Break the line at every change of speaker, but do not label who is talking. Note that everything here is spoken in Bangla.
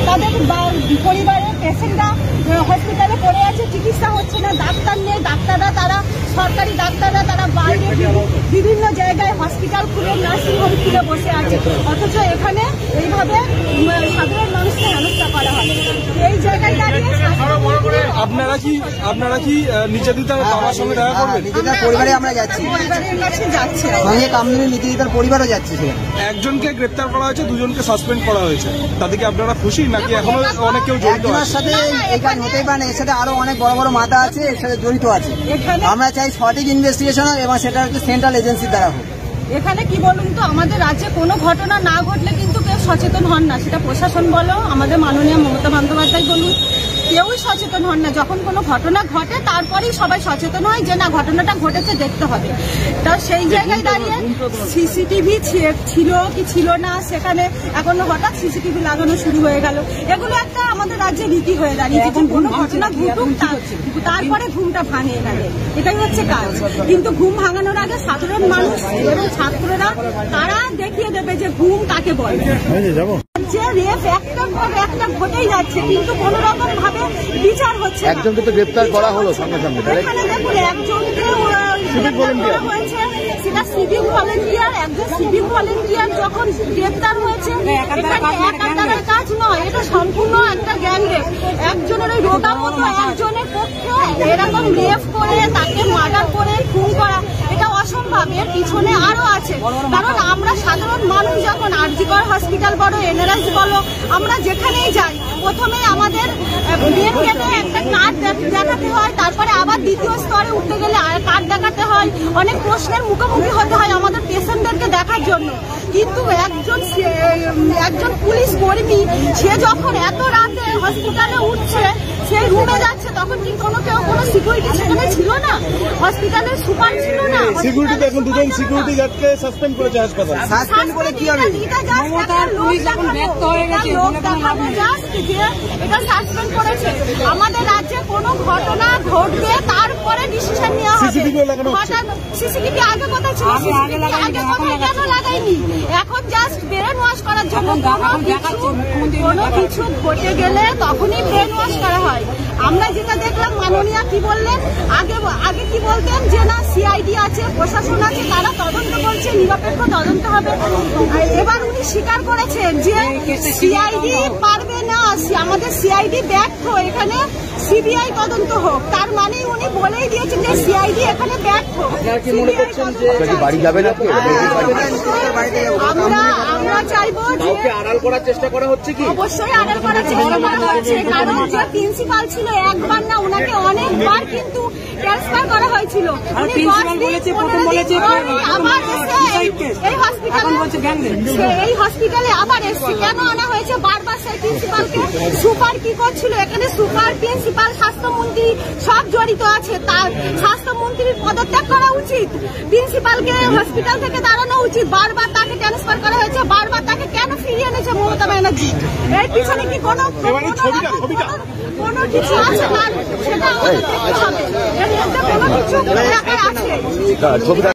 তাদের পরিবারের পেশেন্টরা হসপিটালে পড়ে আছে, চিকিৎসা হচ্ছে না, ডাক্তার নেই, ডাক্তাররা তারা সরকারি ডাক্তাররা তারা বাইরে বিভিন্ন জায়গায় হসপিটাল খুলে নার্সিং হোম খুলে বসে আছে, অথচ এখানে এইভাবে সাধারণ মানুষকে হেনস্থা করা হয়। এই জায়গায় দাঁড়িয়ে
আপনারা কি নির্যাতিতার বাবার সঙ্গে দেখা করবেন?
নির্যাতিতার পরিবারে আমরা যাচ্ছি,
পরিবারের কাছে যাচ্ছে,
সঙ্গে কামদুনি নির্যাতিতার পরিবারও যাচ্ছে।
একজনকে গ্রেপ্তার করা হয়েছে, দুজনকে সাসপেন্ড করা হয়েছে, তাদেরকে আপনারা খুশি নাকি এখনো অনেক কেউ জড়িত আছে?
এর সাথে এই কাজ হতেই পারে, এর সাথে আরো অনেক বড় বড় মাথা আছে এর সাথে জড়িত আছে। আমরা চাই সঠিক ইনভেস্টিগেশন এবং সেটা হচ্ছে সেন্ট্রাল এজেন্সির দ্বারা হোক।
এখানে কি বলুন তো, আমাদের রাজ্যে কোনো ঘটনা না ঘটলে কিন্তু কেউ সচেতন হন না, সেটা প্রশাসন বলো, আমাদের মাননীয় মমতা বন্দ্যোপাধ্যায় বলুন, কেউই সচেতন হন না। যখন কোনো ঘটনা ঘটে তারপরেই সবাই সচেতন হয় যে না ঘটনাটা ঘটেছে, দেখতে হবে। তা সেই জায়গায় দাঁড়িয়ে সিসিটিভি ছিল কি ছিল না, সেখানে এখন হঠাৎ সিসিটিভি লাগানো শুরু হয়ে গেল। এগুলো একটা আমাদের রাজ্যে রীতি হয়ে দাঁড়িয়েছে, কোনো ঘটনা ঘটুক তারপরে ঘুমটা ভাঙিয়ে গেলে, এটাই হচ্ছে কাজ। কিন্তু ঘুম ভাঙানোর আগে সাধারণ মানুষ এবং ছাত্ররা তারা দেখিয়ে দেবে যে ঘুম কাকে বলে। যে রেপ একটা ঘটেই যাচ্ছে, কিন্তু কোন রকম ভাবে বিচার হচ্ছে।
একজনকে তো গ্রেপ্তার করা হলো সঙ্গে সঙ্গে।
এখানে দেখুন একজনকে হয়েছে, সেটা সিভিক ভলেন্টিয়ার, একজন সিভিক ভলেন্টিয়ার যখন গ্রেপ্তার হয়েছে, এখানে কাজ নয়, এটা সম্পূর্ণ একটা গ্যাং রেপ। একজনের ওই রোগা মতো একজনের পক্ষে এরকম রেপ করে তাকে মার্ডার করে খুন করা এটা অসম্ভব। এর পিছনে আরো আছে, কারণ আমরা সাধারণ মানুষ যখন আরজিকর হসপিটাল বলো, এনআরএস বলো, আমরা যেখানেই যাই প্রথমে আমাদের মেন গেটে একটা কার্ড দেখাতে হয়, তারপরে আবার দ্বিতীয় স্তরে উঠতে গেলে আর কার্ড দেখাতে হয়, অনেক প্রশ্নের মুখোমুখি হতে হয় আমাদের পেশেন্টদেরকে দেখার জন্য। কিন্তু একজন পুলিশ কর্মী সে যখন এত রাতে হসপিটালে উঠছে, সেই রুমে যাচ্ছে, তখন কি কোনো সিকিউরিটি সেখানে ছিল না? হসপিটালের সুপার ছিল না?
সিকিউরিটি এখন দুজন সিকিউরিটি গার্ডকে সাসপেন্ড করেছে হাসপাতাল।
সাসপেন্ড করে কি হবে?
এটা সাসপেন্ড করেছে। আমাদের রাজ্যে কোনো ঘটনা ঘটবে তারপরে ডিসিশন নেওয়া হবে। সিসিটিভি আগে কথা ছিল, আগে কথা কেন লাগাইনি? এখন জাস্ট ব্রেন ওয়াশ করার জন্য। কোনো কিছু ঘটে গেলে তখনই ব্রেন ওয়াশ করা হয়। আমরা যেটা দেখলাম, মাননীয়া কি বললেন, আগে কি বলতেন যে না সিআইডি আছে, প্রশাসন আছে, তারা তদন্ত করছে, নিরপেক্ষ তদন্ত হবে। এবার উনি স্বীকার করেছেন যে সিআইডি পারবে না, আমাদের সিআইডি ব্যর্থ, এখানে সিবিআই তদন্ত হোক। তার মানে উনি বলেই দিয়েছেন যে সিআইডি এখানে ব্যর্থ।
বাড়ি যাবে না,
আমরা চাইবো যে
আড়াল করার চেষ্টা করা হচ্ছে কি?
অবশ্যই আড়াল করার চেষ্টা করা হচ্ছে, কারণ যে প্রিন্সিপাল ছিল একবার না, ওনাকে অনেকবার কিন্তু ট্রান্সফার করা হয়েছিল। এই হসপিটালে আবার এসছে, কেন আনা হয়েছে বারবার সেই প্রিন্সিপালকে? সুপার কি করছিল এখানে? সুপার, প্রিন্সিপাল, স্বাস্থ্যমন্ত্রী সব জড়িত আছে। তার স্বাস্থ্যমন্ত্রীর পদত্যাগ করা উচিত, প্রিন্সিপালকে হসপিটাল থেকে দাঁড়ানো উচিত। বারবার তাকে ট্রান্সফার করা হয়েছে, বারবার তাকে কেন ফিরিয়ে এনেছে মমতা ব্যানার্জি? এর পিছনে কি কোনো কিছু আছে না? সেটা আমাদের দেখতে হবে। এর মধ্যে কোনো কিছু আছে।